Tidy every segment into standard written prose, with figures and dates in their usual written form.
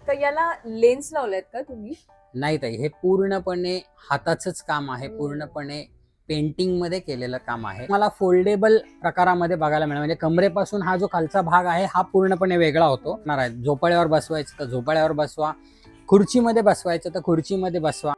तर याला लेन्स लावलेत का तुम्ही? नाही ताई, हे पूर्णपणे हाताचंच काम आहे, पूर्णपणे पेंटिंग मध्ये केलेलं काम आहे. मला फोल्डेबल प्रकारामध्ये बघायला मिळालं, म्हणजे कमरेपासून हा जो खालचा भाग आहे हा पूर्णपणे वेगळा होतो. झोपाळ्यावर बसवायचं तर झोपाळ्यावर बसवा, खुर्चीमध्ये बसवायचं तर खुर्चीमध्ये बसवा.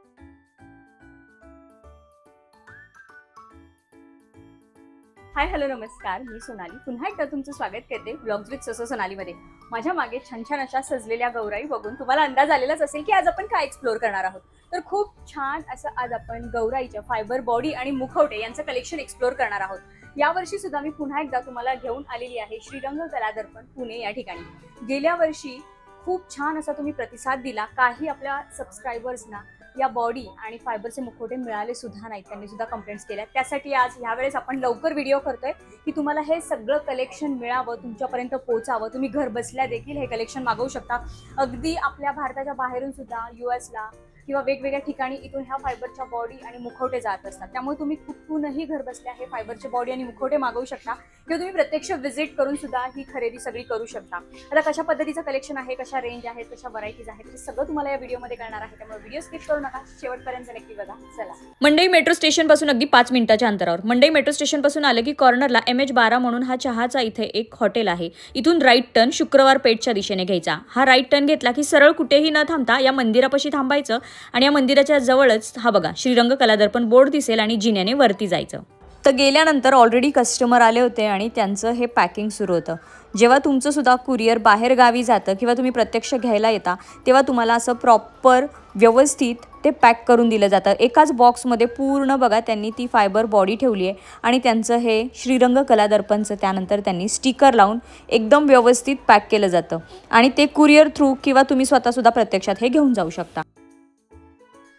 हाय हॅलो नमस्कार, मी सोनाली पुन्हा एकदा तुमचं स्वागत करते ब्लॉग्स विथ ससो सोनालीमध्ये. माझ्या मागे छान छान अशा सजलेल्या गौराई बघून तुम्हाला अंदाज आलेलाच असेल की आज आपण काय एक्सप्लोर करणार आहोत. तर खूप छान असं आज आपण गौराईच्या फायबर बॉडी आणि मुखवटे यांचं कलेक्शन एक्सप्लोर करणार आहोत. यावर्षी सुद्धा मी पुन्हा एकदा तुम्हाला घेऊन आलेली आहे श्रीरंग कला दर्पण पुणे या ठिकाणी. गेल्या वर्षी खूप छान असा तुम्ही प्रतिसाद दिला. काही आपल्या सबस्क्रायबर्सना या बॉडी आणि फायबरचे मुखवटे मिळाले सुद्धा नाहीत, त्यांनी सुद्धा कंप्लेंट्स केल्या. त्यासाठी आज ह्यावेळेस आपण लवकर व्हिडिओ करतोय की तुम्हाला हे सगळं कलेक्शन मिळावं, तुमच्यापर्यंत पोहोचावं. तुम्ही घर बसल्या देखील हे कलेक्शन मागवू शकता. अगदी आपल्या भारताच्या बाहेरून सुद्धा US ला किंवा वेगवेगळ्या ठिकाणी इथून ह्या फायबरच्या बॉडी आणि मुखवटे जात असतात. त्यामुळे तुम्ही कुठूनही घर बसल्या हे फायबरचे बॉडी आणि मुखवटे मागवू शकता किंवा तुम्ही प्रत्यक्ष व्हिजिट करून सुद्धा ही खरेदी सगळी करू शकता. आता कशा पद्धतीचं कलेक्शन आहे, कशा रेंज आहेत, कशा व्हरायटीज आहेत, हे सगळं तुम्हाला या व्हिडिओमध्ये कळणार आहे. त्यामुळे व्हिडिओ स्किप करू नका, शेवटपर्यंत नक्की बघा. चला. मंडई मेट्रो स्टेशन पासून अगदी 5 मिनिटाच्या अंतरावर. मंडई मेट्रो स्टेशन पासून आलं की कॉर्नरला MH12 म्हणून हा चहाचा इथे एक हॉटेल आहे. इथून राईट टर्न शुक्रवार पेठच्या दिशेने घ्यायचा. हा राईट टर्न घेतला की सरळ कुठेही न थांबता या मंदिरापाशी थांबायचं आणि या मंदिराच्या जवळच हा बघा श्रीरंग कला दर्पण बोर्ड दिसेल आणि जिन्याने वरती जायचं. तर गेल्यानंतर ऑलरेडी कस्टमर आले होते आणि त्यांचं हे पॅकिंग सुरू होतं. जेव्हा तुमचं सुद्धा कुरिअर बाहेर गावी जातं किंवा तुम्ही प्रत्यक्ष घ्यायला येता तेव्हा तुम्हाला असं प्रॉपर व्यवस्थित ते पॅक करून दिलं जातं. एकाच बॉक्समध्ये पूर्ण बघा त्यांनी ती फायबर बॉडी ठेवली आहे आणि त्यांचं हे श्रीरंग कला दर्पणचं त्यानंतर त्यांनी स्टिकर लावून एकदम व्यवस्थित पॅक केलं जातं आणि ते कुरिअर थ्रू किंवा तुम्ही स्वतःसुद्धा प्रत्यक्षात हे घेऊन जाऊ शकता.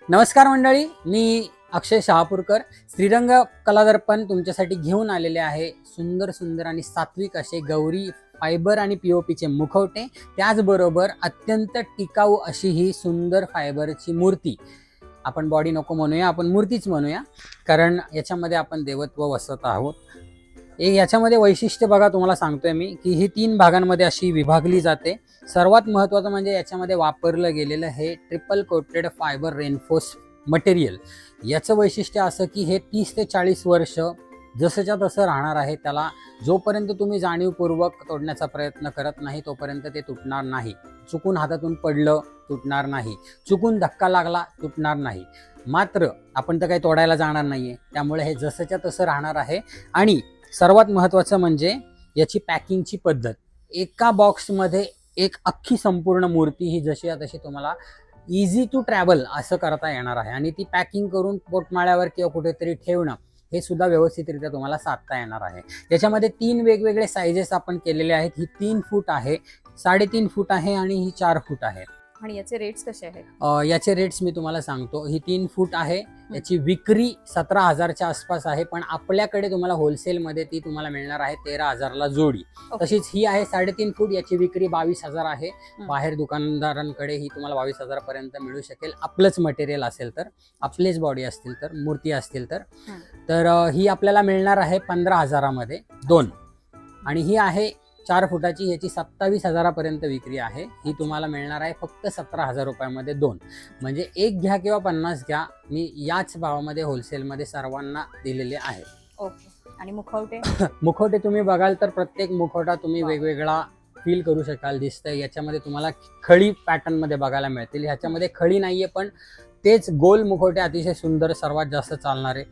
नमस्कार मंडळी, मी अक्षय शहापूरकर श्रीरंग कला दर्पण तुमच्यासाठी घेऊन आलेले आहे. सुंदर सुंदर आणि सात्विक असे गौरी फायबर आणि POPचे मुखवटे, त्याचबरोबर अत्यंत टिकाऊ अशी ही सुंदर फायबरची मूर्ती. आपण बॉडी नको म्हणूया, आपण मूर्तीच म्हणूया, कारण याच्यामध्ये आपण देवत्व वसत आहोत. याच्यामध्ये वैशिष्ट्य बघा, तुम्हाला सांगतोय मी की ही 3 भागांमध्ये अशी विभागली जाते. सर्वात महत्त्वाचं म्हणजे याच्यामध्ये वापरलं गेलेलं हे triple coated fibre reinforce material. याचं वैशिष्ट्य असं की हे 30 ते 40 वर्ष जसंच्या तसं राहणार आहे. त्याला जोपर्यंत तुम्ही जाणीवपूर्वक तोडण्याचा प्रयत्न करत नाही तोपर्यंत ते तुटणार नाही. चुकून हातातून पडलं तुटणार नाही, चुकून धक्का लागला तुटणार नाही. मात्र आपण तर काही तोडायला जाणार नाहीये, त्यामुळे हे जसंच्या तसं राहणार आहे. आणि सर्वात महत्त्वाचं म्हणजे याची पॅकिंगची पद्धत. एका बॉक्समध्ये एक अख्खी संपूर्ण मूर्ती ही जशी तशी तुम्हाला इझी टू ट्रॅव्हल असं करता येणार आहे. आणि ती पॅकिंग करून पोटमाळ्यावर किंवा कुठेतरी ठेवणं हे सुद्धा व्यवस्थितरित्या तुम्हाला साधता येणार आहे. याच्यामध्ये 3 वेगवेगळे साईजेस आपण केलेले आहेत. ही 3 फूट आहे, 3.5 फूट आहे आणि ही 4 फूट आहे. आणि याचे रेट्स कसे आहेत? याचे रेट्स मी तुम्हाला सांगतो. ही 3 फूट आहे, याची विक्री 17,000च्या आसपास आहे, पण आपल्याकडे तुम्हाला होलसेलमध्ये ती तुम्हाला मिळणार आहे 13,000ला जोडी. तशीच ही आहे 3.5 फूट, याची विक्री 22,000 आहे. बाहेर दुकानदारांकडे ही तुम्हाला 22,000 पर्यंत मिळू शकेल. आपलंच मटेरियल असेल तर, आपलेच बॉडी असतील तर, मूर्ती असतील तर ही आपल्याला मिळणार आहे 15,000मध्ये 2. आणि ही आहे 4 फुटाची, याची 27,000पर्यंत विक्री आहे. ही तुम्हाला मिळणार आहे फक्त 17,000 रुपयामध्ये 2. म्हणजे 1 घ्या किंवा 50 घ्या, मी याच भावामध्ये होलसेलमध्ये सर्वांना दिलेले आहे. ओके. आणि मुखवटे? मुखवटे तुम्ही बघाल तर प्रत्येक मुखवटा तुम्ही वेगवेगळा फील करू शकाल. दिसतंय याच्यामध्ये तुम्हाला खळी पॅटर्नमध्ये बघायला मिळतील. ह्याच्यामध्ये खळी नाहीये, पण तेच गोल मुखवटे अतिशय सुंदर, सर्वात जास्त चालणारे.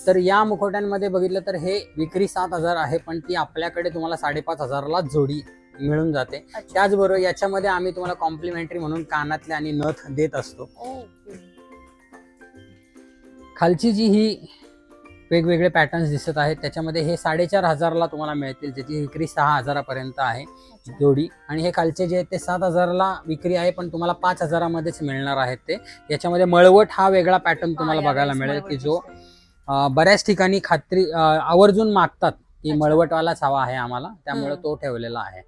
तर या मुखवट्यांमध्ये बघितलं तर हे विक्री 7,000 आहे, पण ती आपल्याकडे तुम्हाला 5,500ला जोडी मिळून जाते. त्याचबरोबर याच्यामध्ये आम्ही तुम्हाला कॉम्प्लिमेंटरी म्हणून कानातले आणि नथ देत असतो. खालची जी ही वेगवेगळे पॅटर्न्स दिसत आहेत त्याच्यामध्ये हे 4,500ला तुम्हाला मिळतील, ज्याची विक्री 6,000पर्यंत आहे जोडी. आणि हे खालचे जे आहेत ते 7,000ला विक्री आहे, पण तुम्हाला 5,000मध्येच मिळणार आहेत ते. याच्यामध्ये मळवट हा वेगळा पॅटर्न तुम्हाला बघायला मिळेल की जो बऱ्याच ठिकाणी आवर्जून मागतात की मळवटवालाच हवा आहे आम्हाला, त्यामुळे तो ठेवलेला आहे.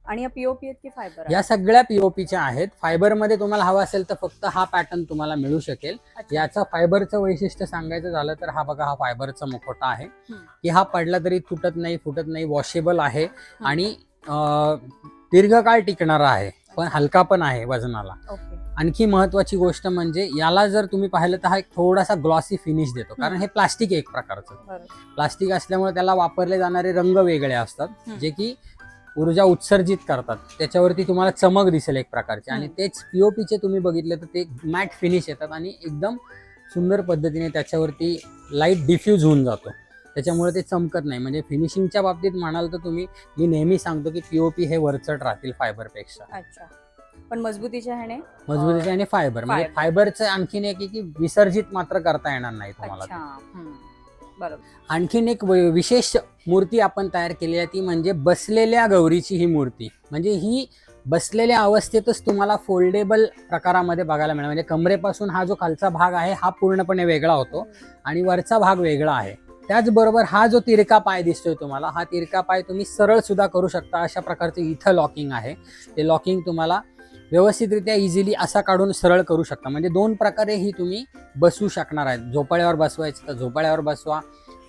आणि या POP आहेत की फायबर? या सगळ्या POPच्या आहेत. फायबरमध्ये तुम्हाला हवा असेल तर फक्त हा पॅटर्न तुम्हाला मिळू शकेल. याचा फायबरचं वैशिष्ट्य सांगायचं झालं तर हा बघा, हा फायबरचा मुखवटा आहे की हा पडला तरी तुटत नाही, फुटत नाही, वॉशेबल आहे आणि दीर्घकाळ टिकणारा आहे. पण हलका पण आहे वजनाला. ओके. आणखी महत्वाची गोष्ट म्हणजे याला जर तुम्ही पाहिलं तर हा एक थोडासा ग्लॉसी फिनिश देतो, कारण हे प्लास्टिक आहे एक प्रकारचं. बरोबर. प्लास्टिक असल्यामुळे त्याला वापरले जाणारे रंग वेगळे असतात जे की ऊर्जा उत्सर्जित करतात, त्याच्यावरती तुम्हाला चमक दिसेल एक प्रकारची. आणि तेच पीओपीचे तुम्ही बघितले तर ते मॅट फिनिश येतात आणि एकदम सुंदर पद्धतीने त्याच्यावरती लाईट डिफ्यूज होऊन जातो, त्याच्यामुळे ते चमकत नाही. म्हणजे फिनिशिंगच्या बाबतीत म्हणाल तर मी नेहमी सांगतो की पीओपी हे वरचढ राहतील फायबरपेक्षा. अच्छा, पण मजबूतीच्या ह्याने मजबूतीचे आणि फायबर म्हणजे फायबरचं आणखीन एक आहे की विसर्जित मात्र करता येणार नाही तुम्हाला. बरोबर. आणखीन एक विशेष मूर्ती आपण तयार केली आहे, ती म्हणजे बसलेल्या गौरीची ही मूर्ती. म्हणजे ही बसलेल्या अवस्थेतच तुम्हाला फोल्डेबल प्रकारामध्ये बघायला मिळेल. म्हणजे कमरेपासून हा जो खालचा भाग आहे हा पूर्णपणे वेगळा होतो आणि वरचा भाग वेगळा आहे. त्याचबरोबर हा जो तिरका पाय दिसतोय तुम्हाला, हा तिरका पाय तुम्ही सरळ सुद्धा करू शकता. अशा प्रकारचे इथं लॉकिंग आहे, ते लॉकिंग तुम्हाला व्यवस्थितरित्या इझिली असा काढून सरळ करू शकता. म्हणजे दोन प्रकारे ही तुम्ही बसू शकणार आहेत. झोपाळ्यावर बसवायचं तर झोपाळ्यावर बसवा,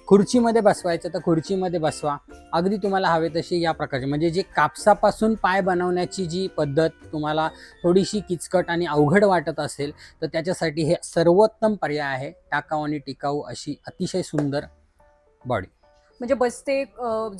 खुर्चीमध्ये बसवायचं तर खुर्चीमध्ये बसवा, अगदी तुम्हाला हवे तशी या प्रकारचे. म्हणजे जे कापसापासून पाय बनवण्याची जी पद्धत तुम्हाला थोडीशी किचकट आणि अवघड वाटत असेल तर त्याच्यासाठी हे सर्वोत्तम पर्याय आहे. टाकाऊ आणि टिकाऊ अशी अतिशय सुंदर बॉडी. म्हणजे बसते,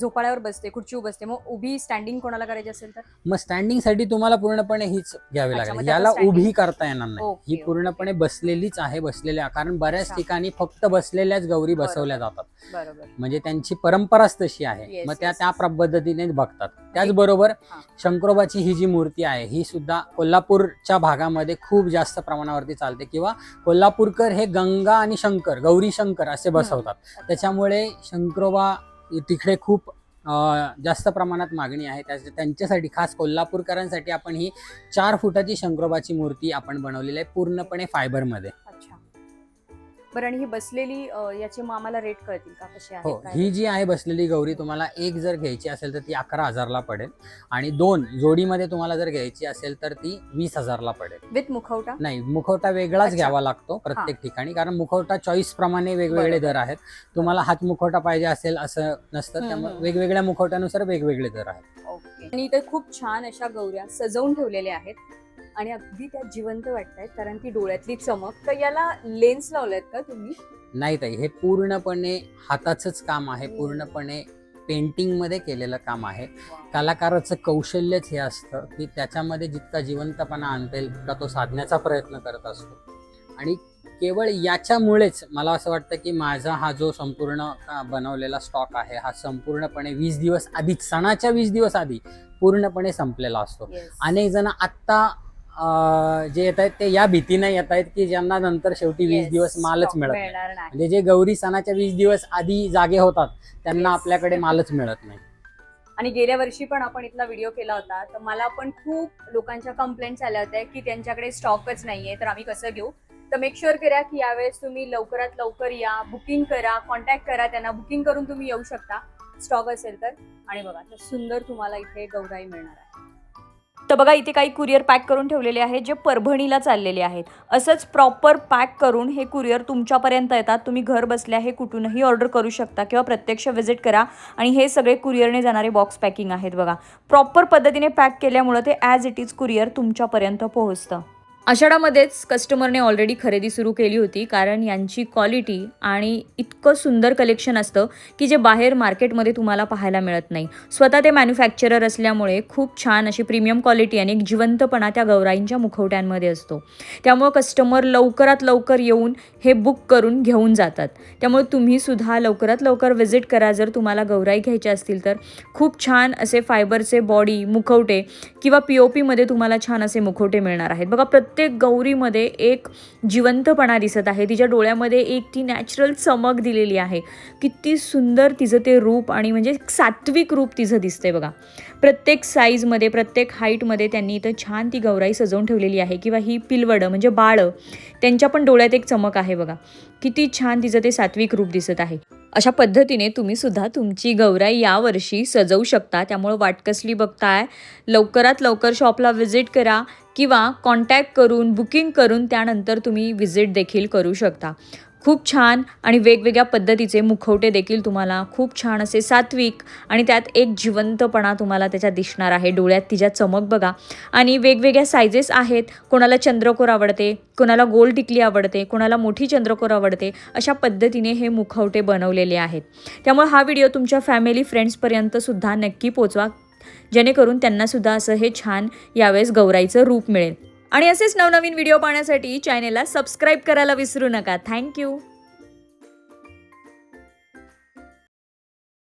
झोपाळ्यावर बसते, खुर्चीवर बसते, मग उभी स्टँडिंग कोणाला करायची असेल तर मग स्टँडिंगसाठी तुम्हाला पूर्णपणे हीच घ्यावी अच्छा, लागेल. मग याला त्याचं उभी करता येणार नाही. ओके, ही पूर्णपणे बसलेलीच आहे, बसलेल्या. कारण बऱ्याच अच्छा. ठिकाणी फक्त बसलेल्याच गौरी बरोबर. बसवल्या जातात. बरोबर. म्हणजे त्यांची परंपराच तशी आहे. Yes, मग त्या yes, त्या yes. पद्धतीने बघतात. त्याचबरोबर हा. शंकरोबाची ही जी मूर्ती आहे ही सुद्धा कोल्हापूरच्या भागामध्ये खूप जास्त प्रमाणावरती चालते, किंवा कोल्हापूरकर हे गंगा आणि शंकर, गौरी शंकर असे बसवतात. त्याच्यामुळे शंकरोबा तिकडे खूप जास्त प्रमाणात मागणी आहे. त्यांच्यासाठी खास कोल्हापूरकरांसाठी आपण ही 4 फुटाची शंकरोबाची मूर्ती आपण बनवलेली आहे, पूर्णपणे फायबरमध्ये. अच्छा. बरं, आणि ही बसलेली याचे मग आम्हाला रेट कळतील का, कसे हो, आहे? ही जी आहे बसलेली गौरी तुम्हाला एक जर घ्यायची असेल तर ती 11,000ला पडेल, आणि 2 जोडीमध्ये तुम्हाला जर घ्यायची असेल तर ती 20,000ला पडेल. विथ मुखवटा? नाही, मुखवटा वेगळाच अच्छा. घ्यावा लागतो प्रत्येक ठिकाणी, कारण मुखवटा चॉईस प्रमाणे वेगवेगळे बरोबर. दर आहेत. तुम्हाला हात मुखवटा पाहिजे असेल असं नसतं, त्यामुळे वेगवेगळ्या मुखवट्यानुसार वेगवेगळे दर आहेत. ओके. आणि इथे खूप छान अशा गौऱ्या सजवून ठेवलेल्या आहेत आणि अगदी त्या जिवंत वाटतायत, कारण ती डोळ्यातली चमक. तर याला लेन्स लावल्यात का तुम्ही? नाही ताई, हे पूर्णपणे हाताचंच काम आहे, पूर्णपणे पेंटिंगमध्ये केलेलं काम आहे. कलाकाराचं कौशल्यच हे असतं की त्याच्यामध्ये जितका जिवंतपणा आणता येईल तितका तो साधण्याचा प्रयत्न करत असतो. आणि केवळ याच्यामुळेच मला असं वाटतं की माझा हा जो संपूर्ण बनवलेला स्टॉक आहे हा संपूर्णपणे 20 दिवस आधी, सणाच्या 20 दिवस आधी पूर्णपणे संपलेला असतो. Yes. अनेक जण आत्ता जे येत आहेत ते या भीतीने येत आहेत की ज्यांना नंतर शेवटी 20 Yes, दिवस मालच stock मिळत नाही. मिळणार नाही. म्हणजे जे गौरी सणाच्या 20 दिवस आधी जागे होतात त्यांना Yes. आपल्याकडे मालच मिळत नाही. आणि गेल्या वर्षी पण आपण इथला व्हिडिओ केला होता, तर मला पण खूप लोकांच्या कंप्लेंट्स आल्या होत्या की त्यांच्याकडे स्टॉकच नाहीये, तर आम्ही कसं घेऊ. तर मेक शुअर करा की यावेळेस तुम्ही लवकरात लवकर या, बुकिंग करा, कॉन्टॅक्ट करा त्यांना, बुकिंग करून तुम्ही येऊ शकता स्टॉक असेल तर. आणि बघा, तर सुंदर तुम्हाला इथे गौराई मिळणार आहे. तर बघा, इथे काही कुरिअर पॅक करून ठेवलेले आहेत जे परभणीला चाललेले आहेत. असंच प्रॉपर पॅक करून हे कुरिअर तुमच्यापर्यंत येतात. तुम्ही घर बसल्या हे कुठूनही ऑर्डर करू शकता किंवा प्रत्यक्ष व्हिजिट करा. आणि हे सगळे कुरिअरने जाणारे बॉक्स पॅकिंग आहेत. बघा, प्रॉपर पद्धतीने पॅक केल्यामुळं ते ॲज इट इज कुरिअर तुमच्यापर्यंत पोहोचतं. आषाढामध्येच कस्टमरने ऑलरेडी खरेदी सुरू केली होती, कारण यांची क्वालिटी आणि इतकं सुंदर कलेक्शन असतं की जे बाहेर मार्केटमध्ये तुम्हाला पाहायला मिळत नाही. स्वतः ते मॅन्युफॅक्चरर असल्यामुळे खूप छान अशी प्रीमियम क्वालिटी आणि एक जिवंतपणा त्या गौराईंच्या मुखवट्यांमध्ये असतो. त्यामुळं कस्टमर लवकरात लवकर येऊन हे बुक करून घेऊन जातात. त्यामुळे तुम्हीसुद्धा लवकरात लवकर व्हिजिट करा. जर तुम्हाला गौराई घ्यायच्या असतील तर खूप छान असे फायबरचे बॉडी मुखवटे किंवा POPमध्ये तुम्हाला छान असे मुखवटे मिळणार आहेत. बघा, प्रत्येक गौरीमध्ये एक जिवंतपणा दिसत आहे. तिच्या डोळ्यामध्ये एक ती नॅचरल चमक दिलेली आहे. किती सुंदर तिचं ते रूप, आणि म्हणजे सात्विक रूप तिचं दिसतंय. बघा, प्रत्येक साईजमध्ये, प्रत्येक हाईटमध्ये त्यांनी इथं छान ती गौराई सजवून ठेवलेली आहे. किंवा ही पिलवडं म्हणजे बाळं, त्यांच्या पण डोळ्यात एक चमक आहे. बघा, किती छान तिचं ते सात्विक रूप दिसत आहे. अशा पद्धतीने तुम्ही सुद्धा तुमची गौराई यावर्षी सजवू शकता. त्यामुळे वाट कसली बघताय, लवकरात लवकर शॉपला व्हिजिट करा किंवा कॉन्टॅक्ट करून बुकिंग करून त्यानंतर तुम्ही व्हिजिट देखील करू शकता. खूप छान आणि वेगवेगळ्या पद्धतीचे मुखवटे देखील तुम्हाला खूप छान असे सात्विक आणि त्यात एक जिवंतपणा तुम्हाला त्याच्यात दिसणार आहे. डोळ्यात तिच्या चमक बघा. आणि वेगवेगळ्या सायझेस आहेत. कोणाला चंद्रकोर आवडते, कोणाला गोल टिकली आवडते, कोणाला मोठी चंद्रकोर आवडते. अशा पद्धतीने हे मुखवटे बनवलेले आहेत. त्यामुळे हा व्हिडिओ तुमच्या फॅमिली फ्रेंड्सपर्यंत सुद्धा नक्की पोचवा, जेणेकरून त्यांनासुद्धा असं हे छान यावेळेस गौराईचं रूप मिळेल. आणि असेच नवनवीन व्हिडिओ पाहण्यासाठी चॅनेलला सबस्क्राईब करायला विसरू नका. थँक्यू.